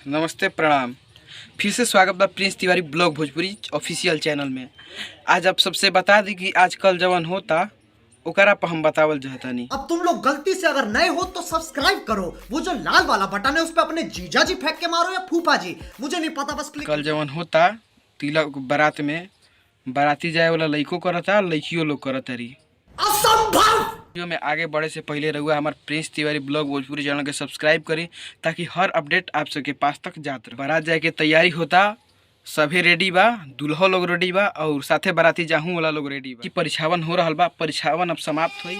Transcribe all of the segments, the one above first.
नमस्ते प्रणाम। फिर से स्वागत बा Prince Tiwari blog Bhojpuri official channel में। आज आप सबसे बता दी कि आजकल जवन होता ओकरा पर हम बतावल चाहतानी। अब तुम लोग गलती से अगर नए हो तो सब्सक्राइब करो, वो जो लाल वाला बटन है उस पर अपने जीजा जी फेंक के मारो या फूफा जी, मुझे नहीं पता, बस क्लिक। कल जवन होता तिलक बारात में बाराती जाए वाला लइको करता, लइकियो लोग करता रही। असंभव। वीडियो में आगे बढ़े से पहले रहुआ हमारे Prince Tiwari blog Bhojpuri channel के सब्सक्राइब करें ताकि हर अपडेट आप सबके पास तक जात रहे। बारात जाए के तैयारी होता, सभी रेडी बा, दूल्हा लोग रेडी बा और साथे बाराती जाहू वाला लोग रेडी बा। परिछावन हो रहा बा, परिछावन अब समाप्त हुई।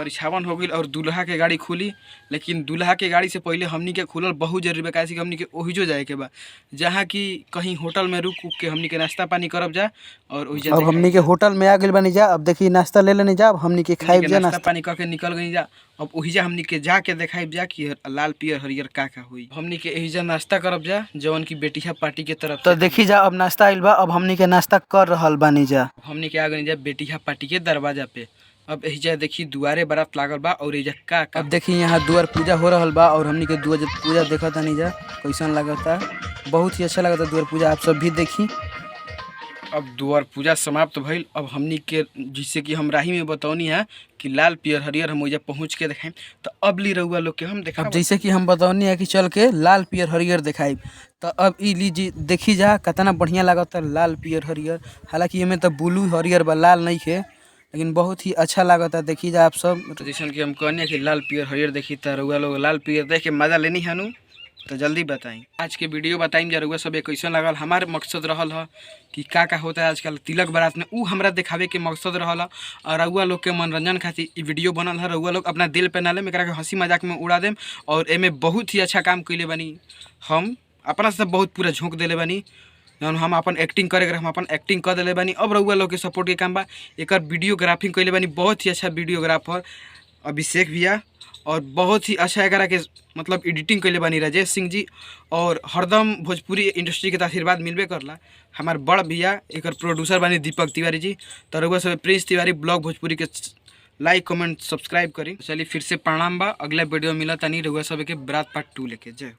परिछावन हो गई और दूल्हा के गाड़ी खुली, लेकिन दूल्हा के गाड़ी से पहले हमनी के खुलल बहुत जरूरी बा, कैसे कि हमनी के ओहिजो जाए के बा, जहाँ की कहीं होटल में रुक के हमनी के नाश्ता पानी करब जा। और अब हमनी के होटल में आ गइल बानी जा। अब देखी नाश्ता ले लेनी जा, अब हमनी के खाइब जा, नाश्ता पानी करके निकल गई जा। अब ओहिजा हमनी के जाके देखाइब जा कि लाल पियर हरियर का हुई। हमनी के एहिजा नाश्ता करब जा जवन की बेटिया पार्टी के तरफ। तो देखी जा अब नाश्ता आइल बा, अब हमनी के नाश्ता कर रहल बानी जा। हमनी के आ गई जा बेटिया पार्टी के दरवाजा पे। अब एहिजा देखी दुआरे बारात लागल बा और एहिजा का अब देखी यहाँ दुआर पूजा हो रहल बा और हमनी के दुआर पूजा देखत तानी जा कैसन लगता, बहुत ही अच्छा लगता दुआर पूजा, आप सब भी देखी। अब दुआर पूजा समाप्त भइल। अब हमनी के जिससे कि हम राही में बतौनी है कि लाल पियर हरियर हम ओइजा पहुँच के देखाई, तो अब ली रहुआ लोग के हम देखा। अब जैसे कि हम बतौनी है कि चल के लाल पियर हरियर दिखाई, तो अब ई लीजी देखी जा कितना बढ़िया लगता लाल पियर हरियर। हालांकि एमें तो ब्लू हरियर बा, लाल नहीं है, लेकिन बहुत ही अच्छा लगता। देखी जा आप सब, तो जैसे कि हम कहने कि लाल पियर हरियर देखी, तो रहुआ लोग लाल पियर देख के मजा लेनी है नु, तो जल्दी बताई। आज के वीडियो बताइम जा रहुआ सब कैसन लगल। हमारे मकसद रहल है कि का होता है आजकल तिलक बारात में, उ हमरा दिखावे के मकसद रहल। और रहुआ लोग के मनोरंजन खातिर ई वीडियो बनल है। रहुआ लोग अपना दिल पे ना ले, एकरा के हंसी मजाक में उड़ा देम। और एमे बहुत ही अच्छा काम कैले बानी, हम अपना से बहुत पूरा झोंक देले बानी। हम अपन एक्टिंग करे हम अपन एक्टिंग कर दिले बानी। अब रहुआ लोग के सपोर्ट के काम बा। एक वीडियोग्राफी कैले बानी, बहुत ही अच्छा वीडियोग्राफर अभिषेक भैया, और बहुत ही अच्छा एकरा के मतलब एडिटिंग कैले बानी राजेश सिंह जी। और हरदम भोजपुरी इंडस्ट्री के आशीर्वाद मिलबे करला हमार बड़ भैया, एक प्रोड्यूसर बानी दीपक तिवारी जी। तो रहुआ सब प्रिंस तिवारी ब्लॉग भोजपुरी के लाइक कमेंट सब्सक्राइब करी। चलिए फिर से प्रणाम बा, अगला वीडियो मिला तनी रहुआ सब के बारात पार्ट 2 लेके। जय।